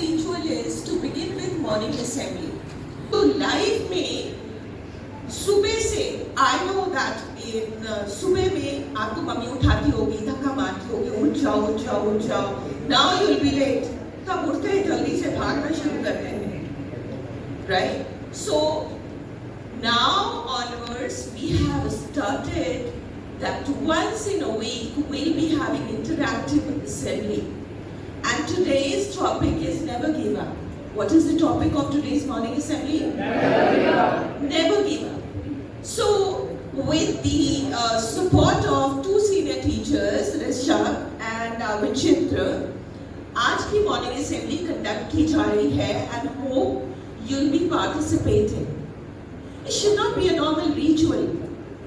ritual is to begin with morning assembly. So life में सुबह से I know that in सुबह में आपको मम्मी उठाती होगी, धक्का मारती होगी, उठ जाओ उठ जाओ उठ जाओ. Now you will be late. तब उठते ही जल्दी से भागना शुरू करते हैं. Right? So now onwards we have started that once in a week we'll be having interactive assembly. And today's topic is never give up. What is the topic of today's morning assembly? Never give up. Never give up. So, with the support of two senior teachers, Rishab and Vichitra, आज की morning assembly conduct की जा रही है and hope you'll be participating. It should not be a normal ritual.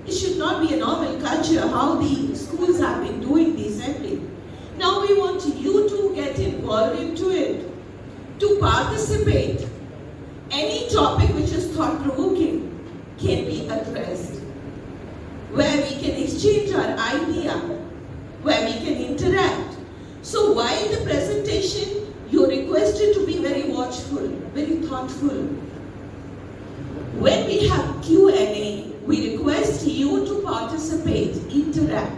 It should not be a normal culture how the schools have been doing the assembly. Now we want you to get involved into it, to participate. Any topic which is thought-provoking can be addressed, where we can exchange our idea, where we can interact. So while the presentation, you're requested to be very watchful, very thoughtful. When we have Q&A, we request you to participate, interact.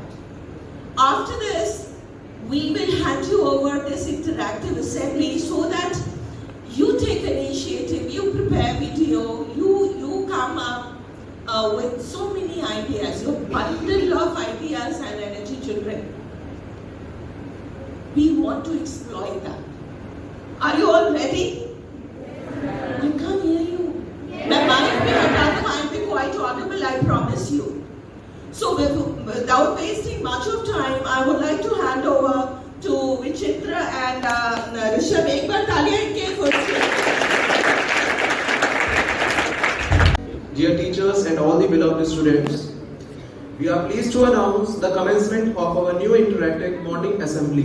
After this, we will hand you over this interactive assembly so that you take initiative, you prepare video, you come up with so many ideas, your bundle of ideas and energy children. We want to exploit that. Are you all ready? I can't hear you. मैं mic पे हटा दूँ, I'll be quite audible, I promise you. So without wasting much of time, I would like to hand over to Vichitra and Rishabh. एक बार तालियां इनके खुद से. Dear teachers and all the beloved students, we are pleased to announce the commencement of our new interactive morning assembly,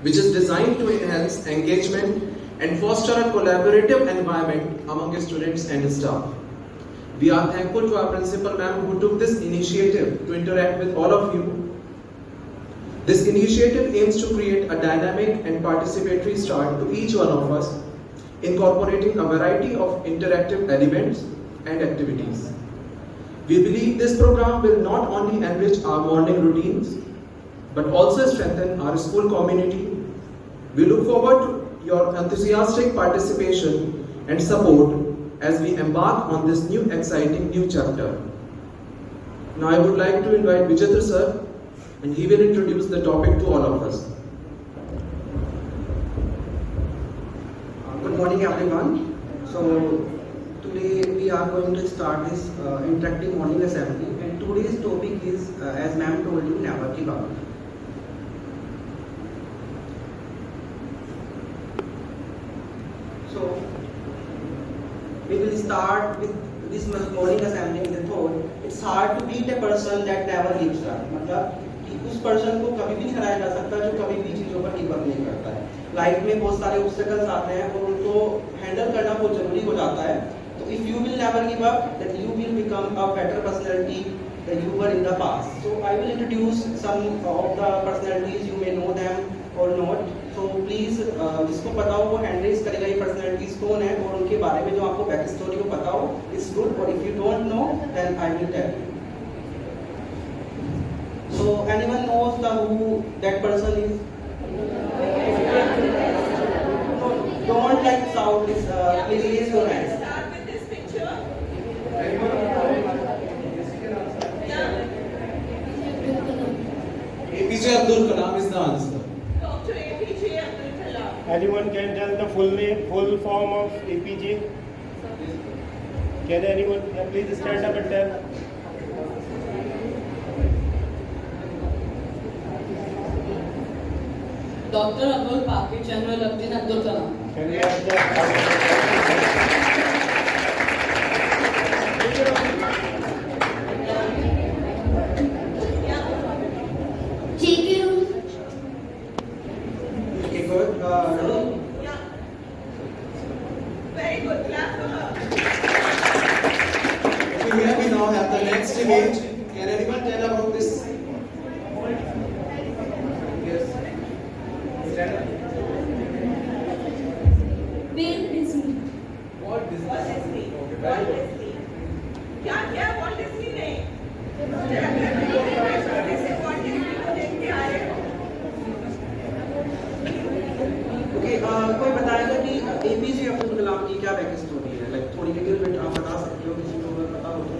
which is designed to enhance engagement and foster a collaborative environment among students and staff. We are thankful to our principal ma'am who took this initiative to interact with all of you. This initiative aims to create a dynamic and participatory start to each one of us, incorporating a variety of interactive elements and activities. We believe this program will not only enrich our morning routines, but also strengthen our school community. We look forward to your enthusiastic participation and support as we embark on this new exciting new chapter. Now I would like to invite Vichitra sir, and he will introduce the topic to all of us. Good morning everyone. So today we are going to start this interactive morning assembly, and today's topic is as ma'am told you, never give up. So we will start with this morning assembly with the thought, it's hard to beat a person that never gives up. मतलब कि उस person को कभी भी नहीं हराया जा सकता जो कभी भी चीजों पर गिव अप नहीं करता है. लाइफ में बहुत सारे ऑब्स्टेकल्स आते हैं और उनको हैंडल करना बहुत जरूरी हो जाता है. तो if you will never give up, then you will become a better personality than you were in the past. So I will introduce some of the personalities, you may know them or not. So please जिसको पता हो वो hand raise करेगा ये personalities कौन है और उनके बारे में जो आपको बैक स्टोरी को पता हो इट्स गुड, और if you don't know then I will tell you. So anyone knows the who that person is? No, don't like shout this. Please raise your hands. Start with this picture. APJ Abdul Kalam is the answer. Dr. APJ Abdul Kalam. Anyone can tell the full name, full form of APJ? Can anyone please stand up and tell? Dr. Abdul Pakir General Abdin Abdul Kalam. Can we have the Okay, good. Yeah. Very good. Clap for her. Okay, here we now have the next image. Can anyone tell about this? Yes. Stand up. Walt Disney क्या किया Walt Disney ने Walt Disney को देखते आए okay कोई बताएगा कि APJ Abdul Kalam की क्या बैक स्टोरी है? लाइक थोड़ी लिटिल बिट आप बता सकते हो, किसी को अगर पता हो तो।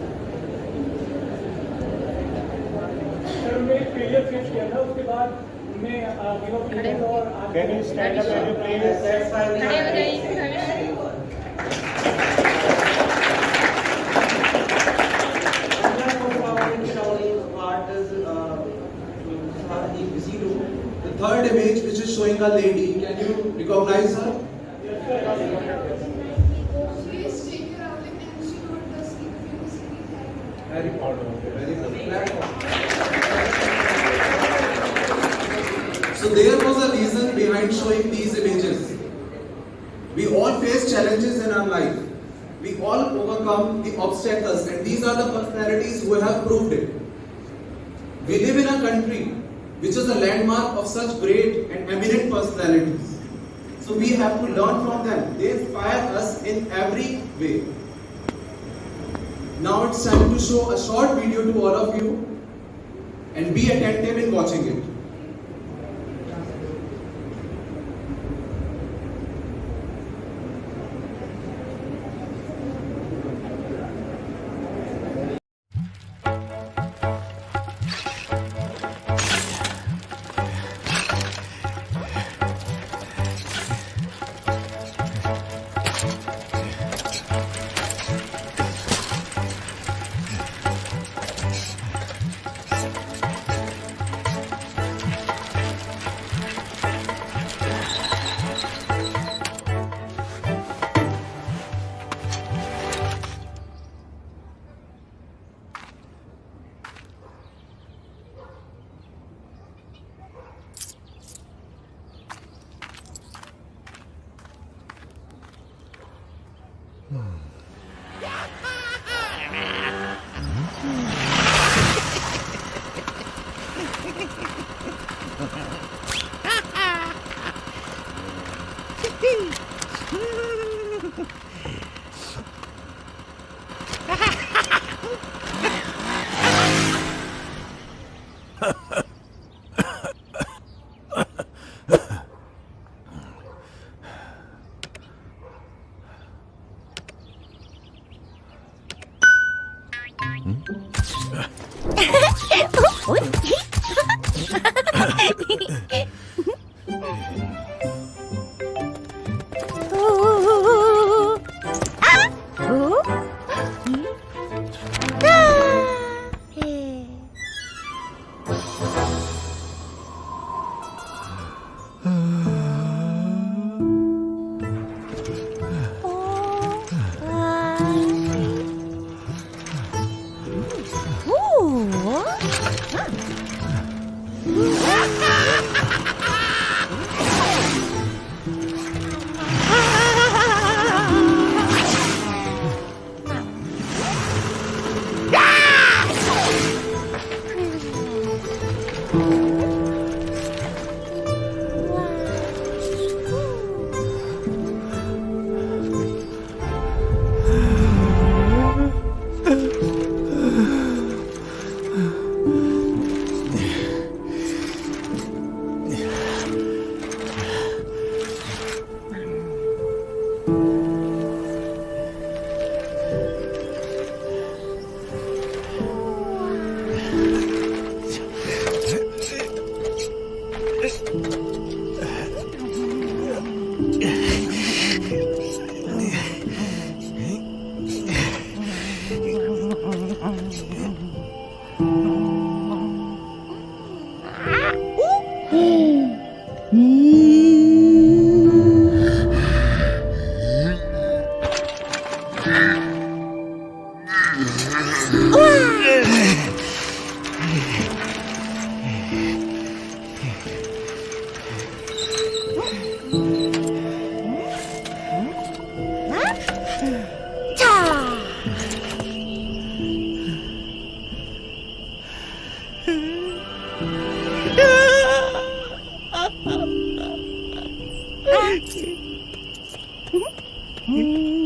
सर उन्होंने एक फेलियर फेस किया था, उसके बाद उन्हें गिव अप किया और Can you stand up and you please? That's why we have The third image, which is showing a lady, can you recognize her? Very good. So there was a reason behind showing these images. We all face challenges in our life. We all overcome the obstacles, and these are the personalities who have proved it. We live in a country which is a landmark of such great and eminent personalities. So we have to learn from them. They inspire us in every way. Now it's time to show a short video to all of you, and be attentive in watching it.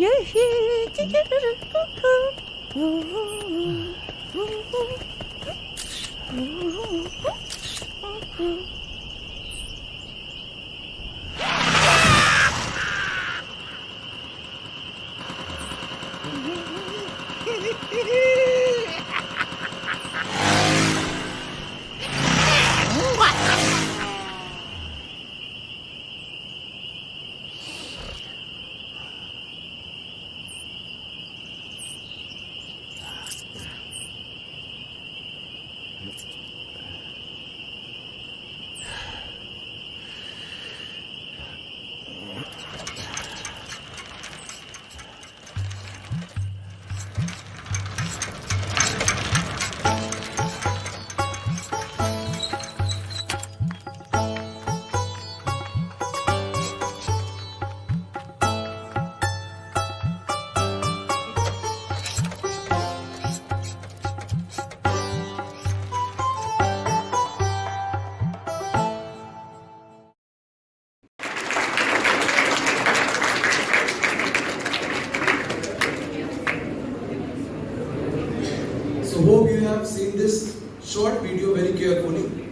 Yes, So hope you have seen this short video very carefully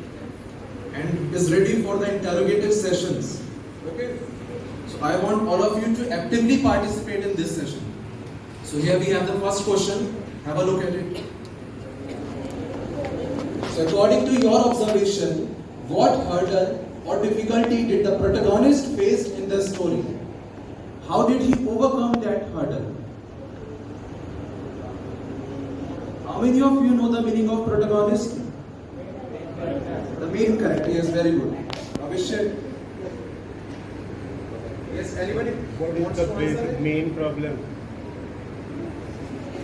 and is ready for the interrogative sessions. Okay? So I want all of you to actively participate in this session. So here we have the first question. Have a look at it. So according to your observation, what hurdle or difficulty did the protagonist face in the story? How did he overcome that hurdle? How many of you know the meaning of protagonist? The main character, yes, very good. Abhishek? Yes, anybody? What is the basic main problem?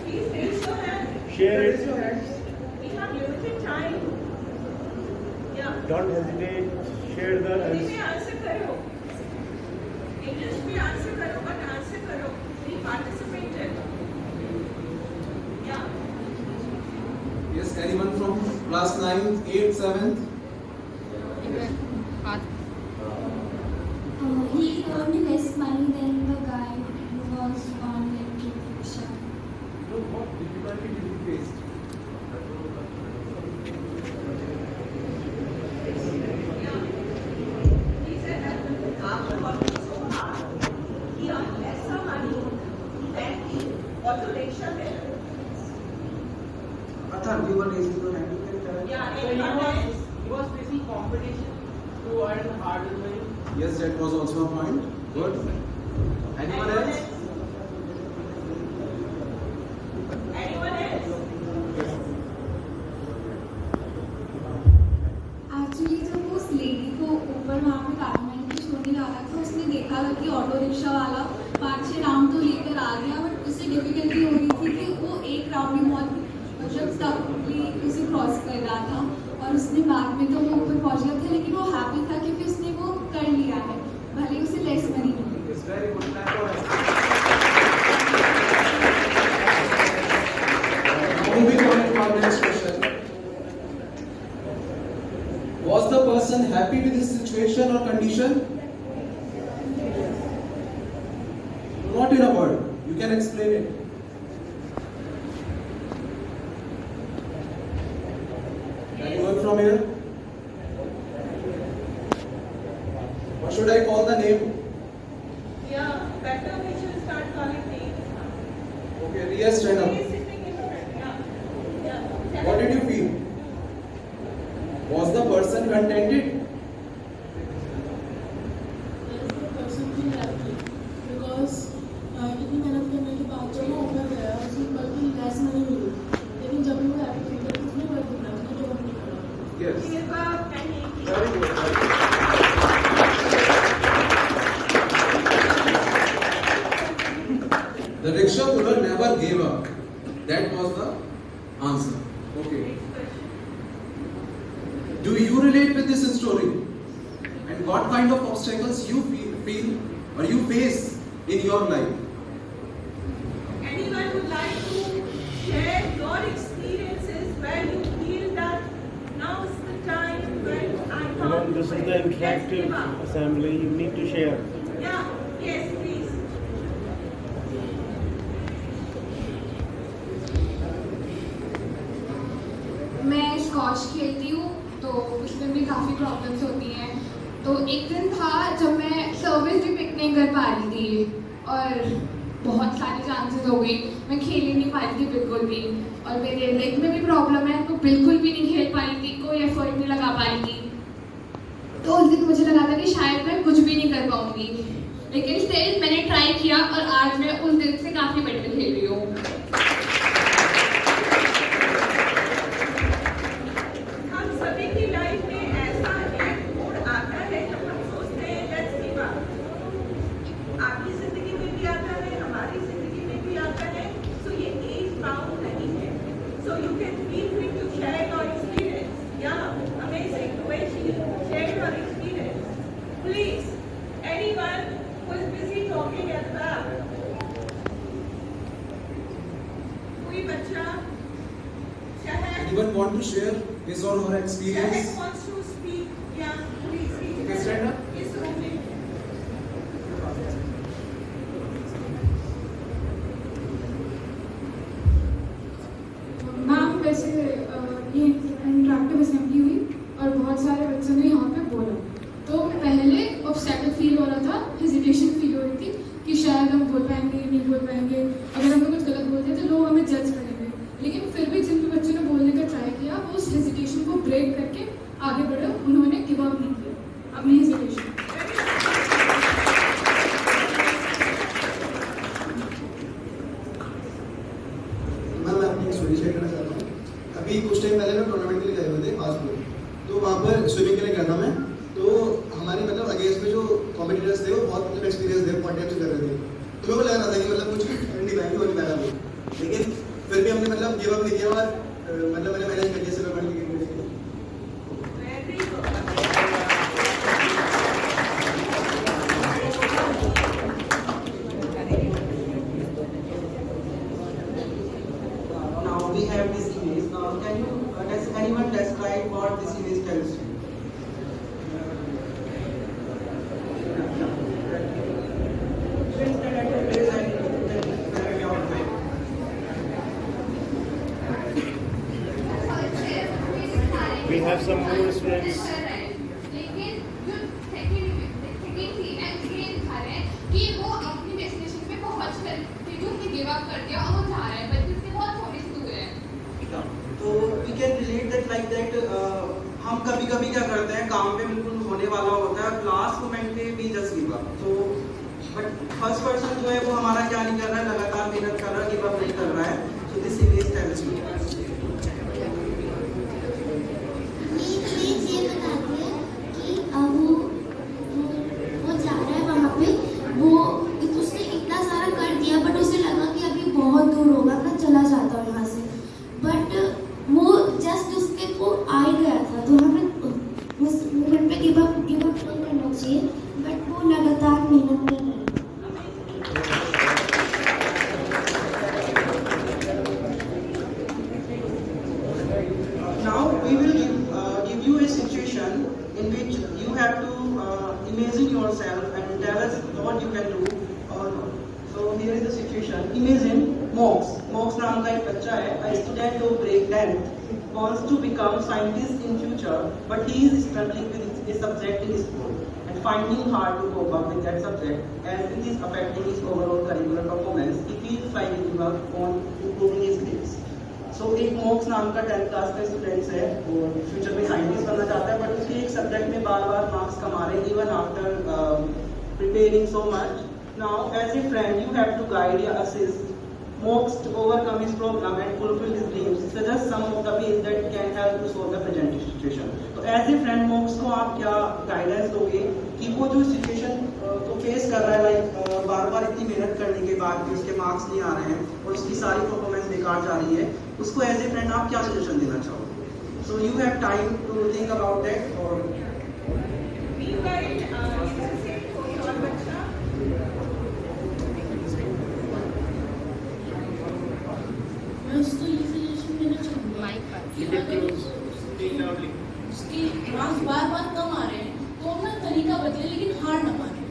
Please raise your hand. Share Raise it. your hands. We have limited time. Yeah. Don't hesitate. Share the Hindi answer. में answer करो, English में answer करो, but answer करो. We participated. Yeah. Yes, anyone from class 9th, 8th, 7th? He earned less money than the guy who was on electric rickshaw. What difficulty did you face? He said that after working so hard, he earned lesser money than the auto rickshaw bearer. Athan, you were raising your hand. You can tell. Yeah, So anyone else? he was facing competition to earn harder money. Yes, that was also a point. Good. Anyone else? Anyone else? Actually जब वो उस lady को ऊपर वहाँ पे कारमेंट पे छोड़ने जा रहा था उसने देखा कि ऑटो रिक्शा वाला 5-6 राउंड तो लेकर आ गया बट उससे डिफिकल्टी हो रही थी कि वो एक राउंड में बहुत मतलब टफली उसे क्रॉस कर रहा था और उसने बाद में तो वो ऊपर पहुँच गया था लेकिन वो हैप्पी था क्योंकि उसने वो कर लिया है भले उसे लेस मनी मिली. It's very good. Clap for us. Moving on to our next question. Was the person happy with his situation or condition? Not in a word. You can explain it. Anyone from here? What should I call the name? Yeah, better we should start calling names. Okay, Riya, stand up. He is sitting in front. Yeah. Yeah. What did you feel? Was the person contented? person feel happy because इतनी मेहनत करने के बाद जब वो ऊपर गया उसको बल्कि लेस मनी मिली लेकिन जब भी वो हैप्पी फील करती उसने वर्क किया उसने जो नहीं करा. Yes. Give up and he Very good. The rickshaw puller never gave up. That was the answer. Okay. Do you relate with this story? And what kind of obstacles you feel or you face in your life? Anyone would like to share your experiences where you feel that now is the time when I You know, can't this is do the it. Let's give up. interactive assembly. You need to share. Yeah, yes, please. Squash खेलती हूँ, तो उसमें भी काफ़ी problems होती हैं। तो एक दिन था जब मैं सर्विस भी पिक नहीं कर पा रही थी और बहुत सारी चांसेस हो गई, मैं खेल ही नहीं पा रही थी बिल्कुल भी। और मेरे लेग में भी प्रॉब्लम है, तो बिल्कुल भी नहीं खेल पा रही थी, कोई एफर्ट नहीं लगा पा रही थी। तो उस दिन मुझे लगा था कि शायद मैं कुछ भी नहीं कर पाऊंगी, लेकिन स्टिल मैंने ट्राई किया और आज मैं उस दिन से काफ़ी बेटर खेल रही हूँ। हम सभी की लाइफ में ऐसा एक मोड़ आता है जब हम सोचते हैं लेट्स गिव अप। आपकी जिंदगी में भी आता है, हमारी जिंदगी में भी आता है। सो ये एज बाउंड नहीं है। So you can feel free to share your experience. या amazing the way she shared her experience. Please, anyone who is busy talking at the back. कोई बच्चा शहर Anyone want to share his or her experience? wants to speak, yeah, please. Okay, stand up. इस room में ma'am वैसे ये interactive assembly हुई और बहुत सारे बच्चों ने यहाँ पे बोला, तो पहले ऑब्स्टैकल फील हो रहा था, हेजिटेशन फील हो रही थी कि शायद हम बोल पाएंगे नहीं बोल पाएंगे, अगर हम कुछ गलत बोलते हैं तो लोग हमें जज करेंगे। लेकिन फिर भी जिन भी बच्चों ने बोलने का ट्राई किया, वो उस हेजिटेशन को ब्रेक करके आगे बढ़े, उन्होंने गिव अप नहीं किया अपनी हेजिटेशन। मैं अपनी स्टोरी शेयर करना चाहता हूँ। अभी कुछ टाइम पहले मैं टूर्नामेंट के लिए गए हुए थे फास्ट, तो वहाँ पर स्विमिंग के लिए गया था मैं। तो हमारे मतलब अगेंस्ट में जो कॉम्पिटिटर्स थे वो बहुत मतलब एक्सपीरियंस थे, बहुत टाइम से कर रहे थे। तो मेरे को लग रहा था कि मतलब कुछ नहीं पाएंगे, हो नहीं पाएगा वो। लेकिन फिर भी हमने मतलब गिव अप नहीं किया और मतलब मैंने मैनेज कर लिया सिल्वर मेडल की। Now we have this image. Can you, does anyone describe what this image tells you? We have some more students. लेकिन जो सेकेंडली ये दिखा रहे हैं कि वो अपनी डेस्टिनेशन पे पहुंच कर उसने गिव अप कर दिया और वो जा रहा है, बल्कि उससे बहुत थोड़ी सी दूर है। तो we can relate that like that. हम कभी-कभी क्या करते हैं, काम पे बिल्कुल होने वाला होता है, लास्ट मोमेंट पे भी जस्ट गिव अप। तो बट फर्स्ट पर्सन जो है वो हमारा क्या नहीं कर रहा है, लगातार मेहनत कर रहा है, गिव अप नहीं कर रहा है। So this image tells you. ये बताती है कि वो जा रहा है वहाँ पे, वो उसने इतना सारा कर दिया बट उसे लगा कि अभी बहुत दूर होगा, मैं चला जाता हूँ यहाँ से। बट वो जस्ट उसके को आ ही गया था, तो हमें उस मोमेंट पे गिव अप नहीं करना चाहिए, बट वो लगातार मेहनत कर रहा है। Now we will give you a situation in which you have to imagine yourself and tell us what you can do or not. So here is the situation. Imagine Mox नाम का एक बच्चा है, a student of grade 10th, wants to become scientist in future, but he is struggling with a subject in school and finding hard to cope up with that subject, as it is affecting his overall curricular performance. He feels like giving up on improving his grades. सो एक MOOCs नाम का 10th class का students है, वो future में scientist बनना चाहता है, बट उसके एक सब्जेक्ट में बार बार मार्क्स कमा रहे हैं, even after preparing so much. Now as a friend you have to guide या assist Mox to overcome his problem and fulfill his dreams. Suggest some of the ways that can help to solve the present situation. तो as a friend MOOCs को आप क्या guidance दोगे कि वो जो situation को फेस कर रहा है, लाइक बार बार इतनी मेहनत करने के बाद भी उसके मार्क्स नहीं आ रहे हैं और उसकी सारी परफॉर्मेंस बेकार जा रही है, उसको एज ए फ्रेंड आप क्या सजेशन देना चाहोगे? So you have time to think about that. और मैं उसको ये सजेशन देना चाहूँगी कि अगर उसकी मार्क्स बार बार कम आ रहे हैं तो अपना तरीका बदले, लेकिन हार ना माने.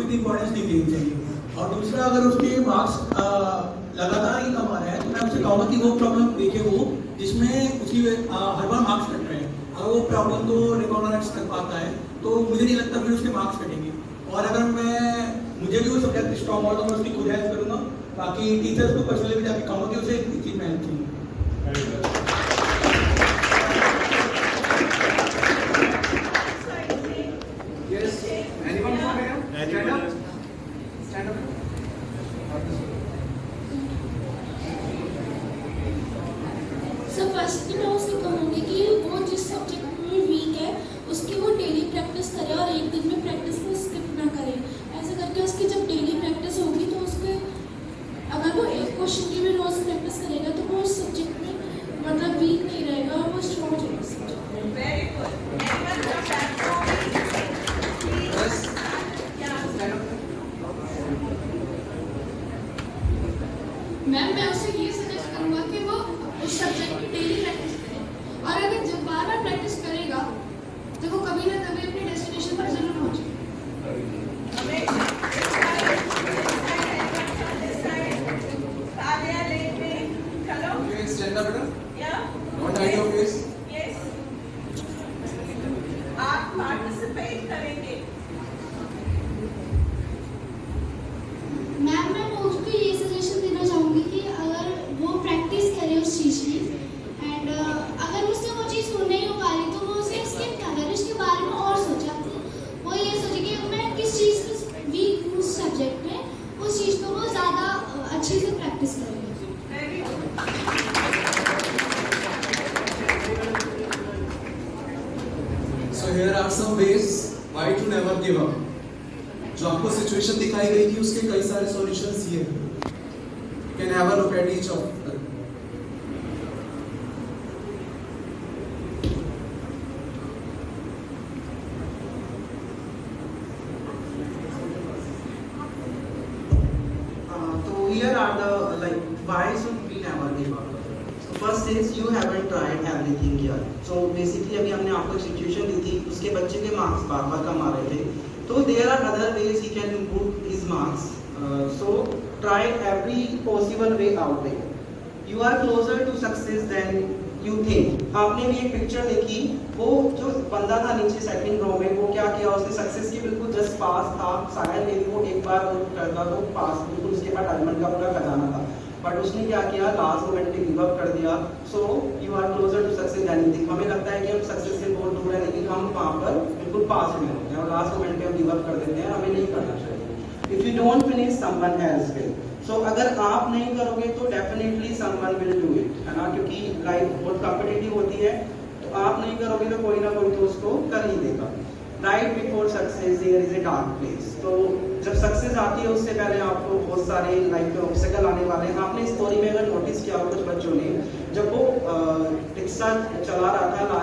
इतनी इंपॉर्टेंस नहीं देनी चाहिए। और दूसरा, अगर उसके मार्क्स लगातार ही कम आ रहे हैं तो मैं उससे कहूँगा कि वो प्रॉब्लम देखे वो जिसमें उसकी हर बार मार्क्स कट रहे हैं। अगर वो प्रॉब्लम को रिकॉग्नाइज कर पाता है तो मुझे नहीं लगता फिर उसके मार्क्स कटेंगे। और अगर मुझे भी वो सब्जेक्ट स्ट्रॉन्ग हो तो मैं उसकी खुद हेल्प करूँगा, बाकी टीचर्स को पर्सनली भी जाकर कहूँगा कि उसे इस चीज़ में हेल्प चाहिए। Anyone from here? Stand up. Stand up. So firstly मैं उसको कहूँगी कि वो जिस सब्जेक्ट में वीक है उसकी वो डेली प्रैक्टिस करे और एक दिन में प्रैक्टिस को स्किप ना करे। ऐसे करके उसकी जब डेली प्रैक्टिस होगी तो उसके अगर वो एक क्वेश्चन की भी रोज प्रैक्टिस करेगा तो वो उस सब्जेक्ट में मतलब वीक नहीं रहेगा और वो स्ट्रॉन्ग हो जाएगा सब्जेक्ट में। Very good. मैम मैं उसे ये सजेस्ट करूँगा कि वो उस सब्जेक्ट की डेली प्रैक्टिस करे और अगर जब बार बार प्रैक्टिस करेगा तो वो कभी ना कभी अपने डेस्टिनेशन पर जरूर पहुँचेगा। Okay, stand up, better. Don't hide your face. आप पार्टिसिपेट करेंगे। मैम मैं उसको ये सजेशन देना चाहूँगी कि अगर वो प्रैक्टिस करे उस चीज़ की एंड अगर मुझसे वो चीज़ नहीं हो पा रही तो वो उसे स्किप ना करे, उसके बारे में और सोचा वो ये सोचे कि मैं किस चीज़ में वीक हूँ उस सब्जेक्ट में, उस चीज़ को वो ज़्यादा अच्छे से प्रैक्टिस करेंगे। So here are some ways why to never give up. जो आपको सिचुएशन दिखाई गई थी उसके कई सारे सॉल्यूशंस ये हैं। You can have a look at each of them. So here are the why should we never give up? So first is you haven't tried everything yet. So basically अभी हमने आपको सिचुएशन दी थी उसके बच्चे के marks बार बार कम आ रहे थे, तो there are other ways he can improve his marks. So try every possible way out there. You are closer to success than you think. आपने भी एक पिक्चर देखी, वो जो बंदा था नीचे सेकंड रो में, वो क्या किया, उसने सक्सेस की बिल्कुल जस्ट पास था, शायद मेरी वो एक बार करता तो पास बिल्कुल उसके पास डायमंड का पूरा खजाना था, बट उसने क्या किया, लास्ट मोमेंट में गिव अप कर दिया। So you are closer to success than you think. हमें लगता है कि हम सक्सेस से बहुत दूर है, लेकिन हम वहाँ पर बिल्कुल पास में होते हैं और लास्ट मोमेंट पे हम गिव अप कर देते हैं, हमें नहीं करना चाहिए। If you don't finish someone else will. So अगर आप नहीं करोगे तो definitely someone will do it, है ना, क्योंकि लाइफ बहुत कॉम्पिटिटिव होती है, तो आप नहीं करोगे तो कोई ना कोई तो उसको कर ही देगा। Right before success there is a dark place. तो जब सक्सेस आती है उससे पहले आपको बहुत सारे लाइफ में ऑब्स्टेकल आने वाले हैं। आपने स्टोरी में अगर नोटिस किया हो कुछ बच्चों ने, जब वो रिक्शा चला रहा था,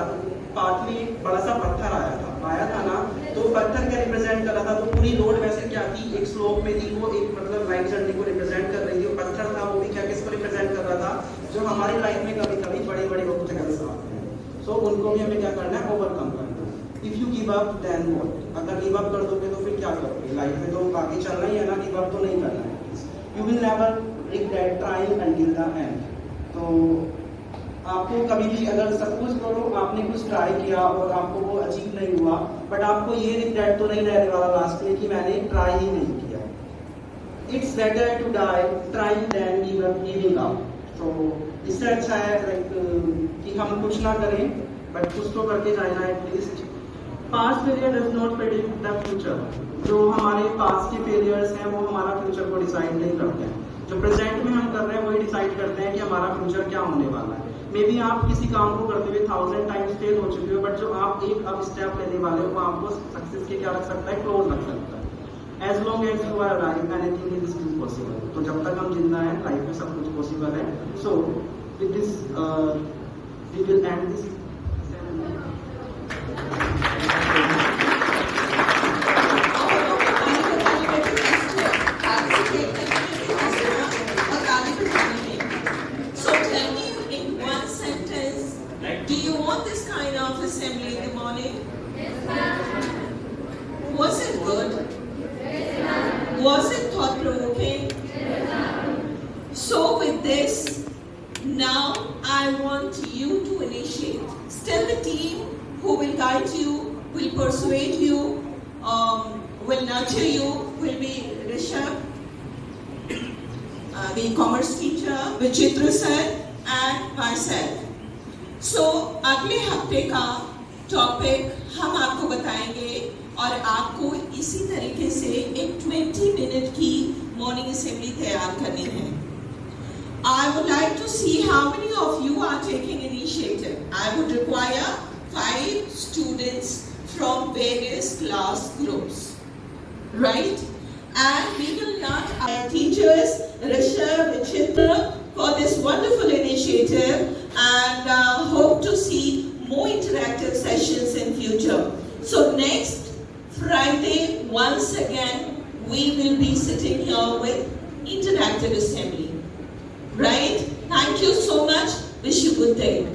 पाथ में एक बड़ा सा पत्थर आया था ना, तो पत्थर क्या रिप्रेजेंट कर रहा था, तो पूरी रोड वैसे क्या थी, एक स्लोप में थी, वो एक मतलब लाइफ जर्नी को रिप्रेजेंट कर रही थी। पत्थर था वो भी क्या किसको रिप्रेजेंट कर रहा था, जो हमारी लाइफ में कभी कभी बड़ी बड़ी ऑब्स्टेकल्स आते हैं। सो उनको भी हमें क्या करना है, ओवरकम करना है। If you give up then what? अगर गिव अप कर दोगे तो फिर क्या करोगे? लाइफ में तो आगे चलना ही है ना, गिव अप तो नहीं करना है। You will never regret trying until the end. तो आपको कभी भी अगर सपोज करो आपने कुछ ट्राई किया और आपको वो अचीव नहीं हुआ, बट आपको ये रिग्रेट तो नहीं रहने वाला लास्ट में कि मैंने ट्राई ही नहीं किया। It's better to die trying than giving up. तो इससे अच्छा है कि हम कुछ ना करें बट कुछ तो करके जाना है at least. Past failure does not predict the future. जो हमारे पास्ट के फेलियर्स हैं वो हमारा फ्यूचर को डिसाइड नहीं करते हैं। जो प्रेजेंट में हम कर रहे हैं वही डिसाइड करते हैं कि हमारा फ्यूचर क्या होने वाला है। मे बी आप किसी काम को करते हुए 1000 टाइम्स फेल हो चुके हो, बट जो आप एक अब स्टेप लेने वाले हो वो आपको सक्सेस के क्या रख सकता है, क्लोज रख सकता है। As long as you are alive anything is possible. तो जब तक हम जिंदा हैं लाइफ में सब कुछ पॉसिबल है। So with this we will end this. So tell me in one sentence, do you want this kind of assembly in the morning? Was it good? Was it thought-provoking? So with this, now I want you to initiate. Still the team who will guide you, will persuade you, will nurture you, will be Rishabh, the commerce teacher, Vichitra sir, and myself. So अगले हफ्ते का topic हम आपको बताएंगे और आपको इसी तरीके से एक 20 मिनट की मॉर्निंग असेंबली तैयार करनी है. I would like to see how many of you are taking initiative. I would require 5 students from various class groups, right? And we will not our teachers, Rishabh, Vichitra, for this wonderful initiative, and hope to see more interactive sessions in future. So next Friday, once again, we will be sitting here with interactive assembly. Right? Thank you so much. Wish you good day.